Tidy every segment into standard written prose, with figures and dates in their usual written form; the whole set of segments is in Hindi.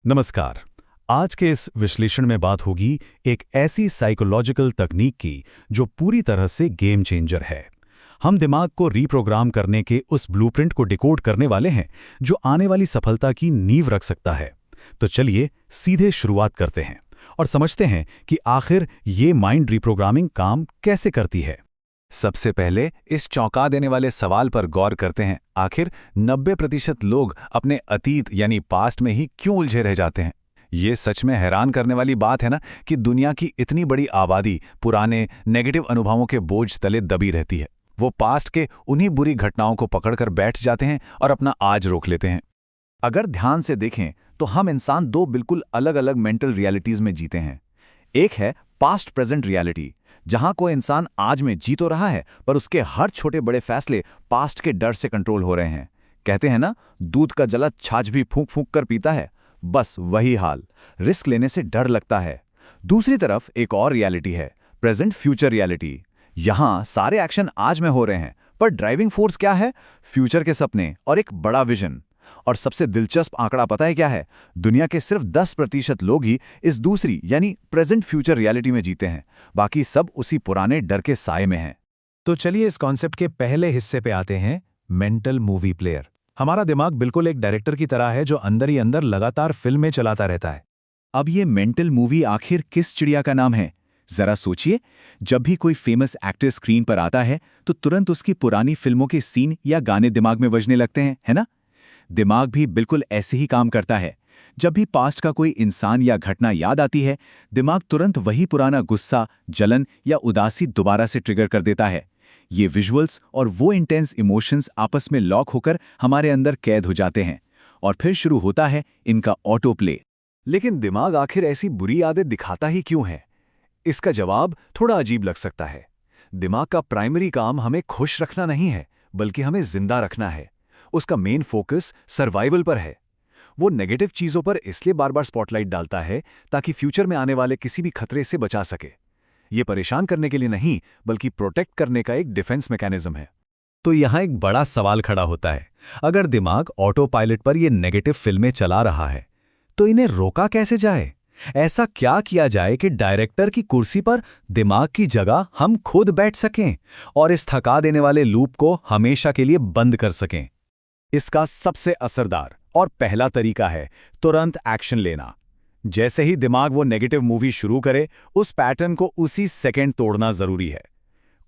नमस्कार। आज के इस विश्लेषण में बात होगी एक ऐसी साइकोलॉजिकल तकनीक की जो पूरी तरह से गेम चेंजर है। हम दिमाग को रीप्रोग्राम करने के उस ब्लूप्रिंट को डिकोड करने वाले हैं जो आने वाली सफलता की नींव रख सकता है। तो चलिए सीधे शुरुआत करते हैं और समझते हैं कि आखिर ये माइंड रीप्रोग्रामिंग काम कैसे करती है। सबसे पहले इस चौंका देने वाले सवाल पर गौर करते हैं, आखिर 90% लोग अपने अतीत यानी पास्ट में ही क्यों उलझे रह जाते हैं। ये सच में हैरान करने वाली बात है ना कि दुनिया की इतनी बड़ी आबादी पुराने नेगेटिव अनुभवों के बोझ तले दबी रहती है। वो पास्ट के उन्हीं बुरी घटनाओं को पकड़कर बैठ जाते हैं और अपना आज रोक लेते हैं। अगर ध्यान से देखें तो हम इंसान दो बिल्कुल अलग अलग मेंटल रियलिटीज में जीते हैं। एक है पास्ट प्रेजेंट रियलिटी, जहां कोई इंसान आज में जी तो रहा है पर उसके हर छोटे बड़े फैसले पास्ट के डर से कंट्रोल हो रहे हैं। कहते हैं ना, दूध का जला छाछ भी फूंक फूंक कर पीता है। बस वही हाल, रिस्क लेने से डर लगता है। दूसरी तरफ एक और रियलिटी है, प्रेजेंट फ्यूचर रियलिटी। यहां सारे एक्शन आज में हो रहे हैं पर ड्राइविंग फोर्स क्या है? फ्यूचर के सपने और एक बड़ा विजन। और सबसे दिलचस्प आंकड़ा पता है क्या है? दुनिया के सिर्फ 10% लोग ही इस दूसरी यानी प्रेजेंट फ्यूचर रियलिटी में जीते हैं। बाकी सब उसी पुराने डर के साए में हैं। तो चलिए इस कॉन्सेप्ट के पहले हिस्से पे आते हैं, मेंटल मूवी प्लेयर। हमारा दिमाग बिल्कुल एक डायरेक्टर की तरह है जो अंदर ही अंदर लगातार फिल्में चलाता रहता है। अब ये मेंटल मूवी आखिर किस चिड़िया का नाम है? जरा सोचिए, जब भी कोई फेमस एक्टर स्क्रीन पर आता है तो तुरंत उसकी पुरानी फिल्मों के सीन या गाने दिमाग में बजने लगते हैं, है ना? दिमाग भी बिल्कुल ऐसे ही काम करता है। जब भी पास्ट का कोई इंसान या घटना याद आती है, दिमाग तुरंत वही पुराना गुस्सा, जलन या उदासी दोबारा से ट्रिगर कर देता है। ये विजुअल्स और वो इंटेंस इमोशंस आपस में लॉक होकर हमारे अंदर कैद हो जाते हैं और फिर शुरू होता है इनका ऑटो प्ले। लेकिन दिमाग आखिर ऐसी बुरी आदत दिखाता ही क्यों है? इसका जवाब थोड़ा अजीब लग सकता है। दिमाग का प्राइमरी काम हमें खुश रखना नहीं है, बल्कि हमें जिंदा रखना है। उसका मेन फोकस सर्वाइवल पर है। वो नेगेटिव चीजों पर इसलिए बार बार स्पॉटलाइट डालता है ताकि फ्यूचर में आने वाले किसी भी खतरे से बचा सके। ये परेशान करने के लिए नहीं, बल्कि प्रोटेक्ट करने का एक डिफेंस मैकेनिज्म है। तो यहाँ एक बड़ा सवाल खड़ा होता है, अगर दिमाग ऑटो पायलट पर ये नेगेटिव फिल्में चला रहा है तो इन्हें रोका कैसे जाए? ऐसा क्या किया जाए कि डायरेक्टर की कुर्सी पर दिमाग की जगह हम खुद बैठ सकें और इस थका देने वाले लूप को हमेशा के लिए बंद कर सकें? इसका सबसे असरदार और पहला तरीका है तुरंत एक्शन लेना। जैसे ही दिमाग वो नेगेटिव मूवी शुरू करे, उस पैटर्न को उसी सेकंड तोड़ना जरूरी है।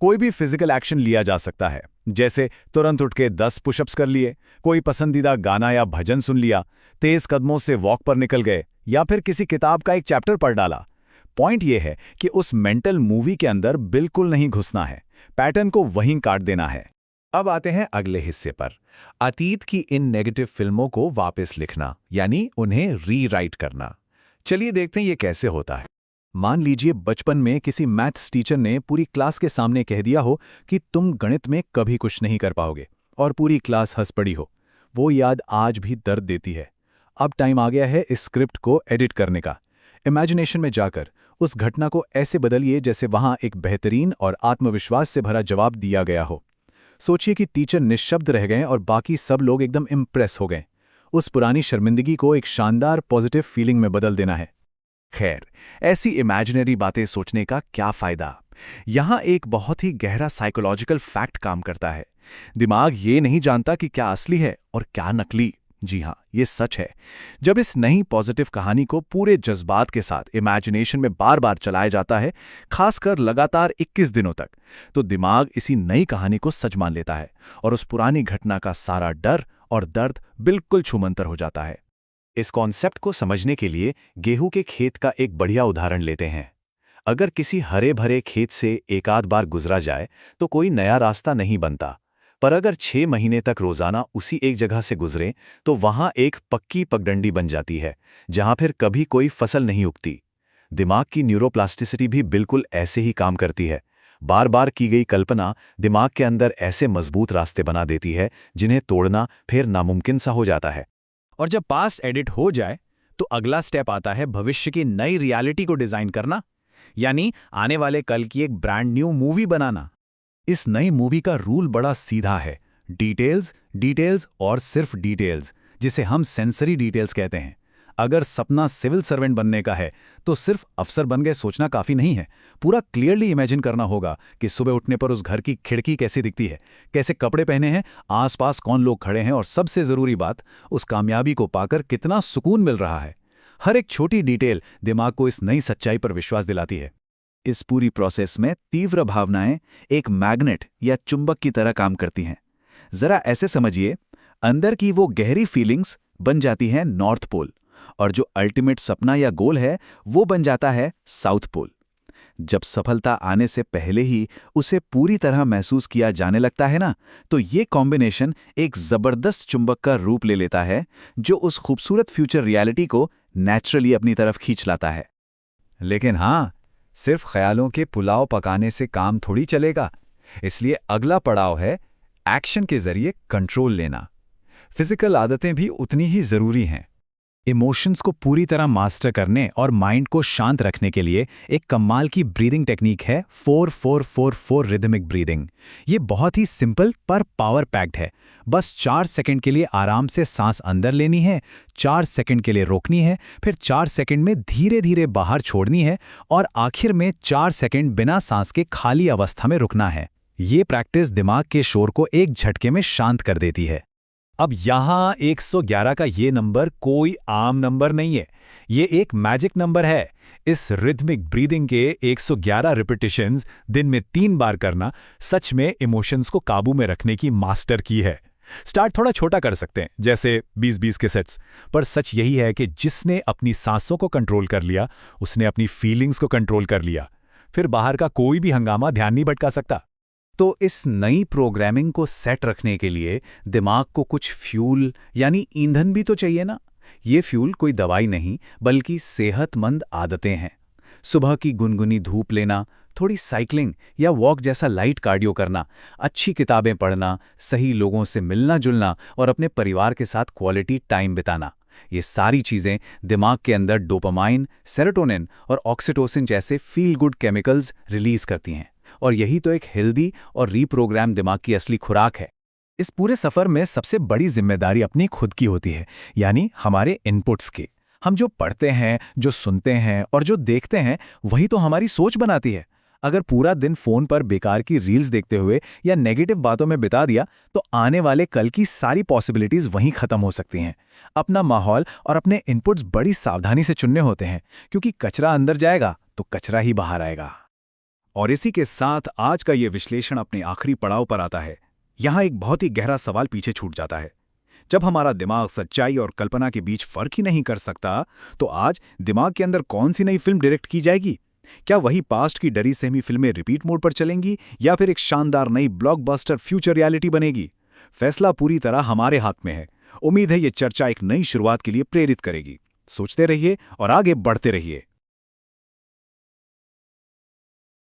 कोई भी फिजिकल एक्शन लिया जा सकता है, जैसे तुरंत उठ के 10 पुशअप्स कर लिए, कोई पसंदीदा गाना या भजन सुन लिया, तेज कदमों से वॉक पर निकल गए या फिर किसी किताब का एक चैप्टर पढ़ डाला। पॉइंट यह है कि उस मेंटल मूवी के अंदर बिल्कुल नहीं घुसना है, पैटर्न को वहीं काट देना है। अब आते हैं अगले हिस्से पर, अतीत की इन नेगेटिव फिल्मों को वापस लिखना यानी उन्हें रीराइट करना। चलिए देखते हैं ये कैसे होता है। मान लीजिए बचपन में किसी मैथ्स टीचर ने पूरी क्लास के सामने कह दिया हो कि तुम गणित में कभी कुछ नहीं कर पाओगे और पूरी क्लास हंस पड़ी हो। वो याद आज भी दर्द देती है। अब टाइम आ गया है इस स्क्रिप्ट को एडिट करने का। इमेजिनेशन में जाकर उस घटना को ऐसे बदलिए जैसे वहां एक बेहतरीन और आत्मविश्वास से भरा जवाब दिया गया हो। सोचिए कि टीचर निश्शब्द रह गए और बाकी सब लोग एकदम इम्प्रेस हो गए। उस पुरानी शर्मिंदगी को एक शानदार पॉजिटिव फीलिंग में बदल देना है। खैर, ऐसी इमेजिनरी बातें सोचने का क्या फायदा? यहां एक बहुत ही गहरा साइकोलॉजिकल फैक्ट काम करता है। दिमाग ये नहीं जानता कि क्या असली है और क्या नकली। जी हां, ये सच है। जब इस नई पॉजिटिव कहानी को पूरे जज्बात के साथ इमेजिनेशन में बार बार चलाया जाता है, खासकर लगातार 21 दिनों तक, तो दिमाग इसी नई कहानी को सच मान लेता है और उस पुरानी घटना का सारा डर और दर्द बिल्कुल छूमंतर हो जाता है। इस कॉन्सेप्ट को समझने के लिए गेहूं के खेत का एक बढ़िया उदाहरण लेते हैं। अगर किसी हरे भरे खेत से एक आध बार गुजरा जाए तो कोई नया रास्ता नहीं बनता, पर अगर 6 महीने तक रोजाना उसी एक जगह से गुजरें तो वहां एक पक्की पगडंडी बन जाती है जहां फिर कभी कोई फसल नहीं उगती। दिमाग की न्यूरोप्लास्टिसिटी भी बिल्कुल ऐसे ही काम करती है। बार बार की गई कल्पना दिमाग के अंदर ऐसे मजबूत रास्ते बना देती है जिन्हें तोड़ना फिर नामुमकिन सा हो जाता है। और जब पास्ट एडिट हो जाए तो अगला स्टेप आता है भविष्य की नई रियलिटी को डिजाइन करना, यानी आने वाले कल की एक ब्रांड न्यू मूवी बनाना। इस नई मूवी का रूल बड़ा सीधा है, डिटेल्स, डिटेल्स और सिर्फ डिटेल्स, जिसे हम सेंसरी डिटेल्स कहते हैं। अगर सपना सिविल सर्वेंट बनने का है तो सिर्फ अफसर बन गए सोचना काफी नहीं है। पूरा क्लियरली इमेजिन करना होगा कि सुबह उठने पर उस घर की खिड़की कैसी दिखती है, कैसे कपड़े पहने हैं, आसपास कौन लोग खड़े हैं और सबसे जरूरी बात, उस कामयाबी को पाकर कितना सुकून मिल रहा है। हर एक छोटी डिटेल दिमाग को इस नई सच्चाई पर विश्वास दिलाती है। इस पूरी प्रोसेस में तीव्र भावनाएं एक मैग्नेट या चुंबक की तरह काम करती हैं। जरा ऐसे समझिए, अंदर की वो गहरी फीलिंग्स बन जाती हैं नॉर्थ पोल, और जो अल्टीमेट सपना या गोल है वो बन जाता है साउथ पोल। जब सफलता आने से पहले ही उसे पूरी तरह महसूस किया जाने लगता है ना, तो ये कॉम्बिनेशन एक जबरदस्त चुंबक का रूप ले लेता है जो उस खूबसूरत फ्यूचर रियलिटी को नेचुरली अपनी तरफ खींच लाता है। लेकिन हाँ, सिर्फ ख्यालों के पुलाव पकाने से काम थोड़ी चलेगा। इसलिए अगला पड़ाव है एक्शन के जरिए कंट्रोल लेना। फिजिकल आदतें भी उतनी ही जरूरी हैं। इमोशंस को पूरी तरह मास्टर करने और माइंड को शांत रखने के लिए एक कमाल की ब्रीदिंग टेक्निक है 4-4-4-4 रिदमिक ब्रीदिंग। ये बहुत ही सिंपल पर पावर पैक्ड है। बस 4 सेकंड के लिए आराम से सांस अंदर लेनी है, 4 सेकंड के लिए रोकनी है, फिर 4 सेकंड में धीरे धीरे बाहर छोड़नी है और आखिर में 4 सेकंड बिना सांस के खाली अवस्था में रुकना है। ये प्रैक्टिस दिमाग के शोर को एक झटके में शांत कर देती है। अब यहाँ 111 का ये नंबर कोई आम नंबर नहीं है, ये एक मैजिक नंबर है। इस रिदमिक ब्रीदिंग के 111 रिपीटिशंस दिन में 3 बार करना सच में इमोशंस को काबू में रखने की मास्टर की है। स्टार्ट थोड़ा छोटा कर सकते हैं, जैसे 20-20 के सेट्स, पर सच यही है कि जिसने अपनी सांसों को कंट्रोल कर लिया, उसने अपनी फीलिंग्स को कंट्रोल कर लिया। फिर बाहर का कोई भी हंगामा ध्यान नहीं भटका सकता। तो इस नई प्रोग्रामिंग को सेट रखने के लिए दिमाग को कुछ फ्यूल यानी ईंधन भी तो चाहिए ना। ये फ्यूल कोई दवाई नहीं बल्कि सेहतमंद आदतें हैं। सुबह की गुनगुनी धूप लेना, थोड़ी साइकिलिंग या वॉक जैसा लाइट कार्डियो करना, अच्छी किताबें पढ़ना, सही लोगों से मिलना जुलना और अपने परिवार के साथ क्वालिटी टाइम बिताना, ये सारी चीज़ें दिमाग के अंदर डोपामाइन, सेरोटोनिन और ऑक्सीटोसिन जैसे फील गुड केमिकल्स रिलीज करती हैं। और यही तो एक हेल्दी और रीप्रोग्राम दिमाग की असली खुराक है। इस पूरे सफर में सबसे बड़ी जिम्मेदारी अपनी खुद की होती है, यानी हमारे इनपुट्स की। हम जो पढ़ते हैं, जो सुनते हैं और जो देखते हैं, वही तो हमारी सोच बनाती है। अगर पूरा दिन फोन पर बेकार की रील्स देखते हुए या नेगेटिव बातों में बिता दिया, तो आने वाले कल की सारी पॉसिबिलिटीज वहीं खत्म हो सकती हैं। अपना माहौल और अपने इनपुट्स बड़ी सावधानी से चुनने होते हैं, क्योंकि कचरा अंदर जाएगा तो कचरा ही बाहर आएगा। और इसी के साथ आज का ये विश्लेषण अपने आखिरी पड़ाव पर आता है। यहाँ एक बहुत ही गहरा सवाल पीछे छूट जाता है। जब हमारा दिमाग सच्चाई और कल्पना के बीच फर्क ही नहीं कर सकता, तो आज दिमाग के अंदर कौन सी नई फिल्म डायरेक्ट की जाएगी? क्या वही पास्ट की डरी सहमी फिल्में रिपीट मोड पर चलेंगी या फिर एक शानदार नई ब्लॉकबस्टर फ्यूचर रियलिटी बनेगी? फैसला पूरी तरह हमारे हाथ में है। उम्मीद है ये चर्चा एक नई शुरुआत के लिए प्रेरित करेगी। सोचते रहिए और आगे बढ़ते रहिए।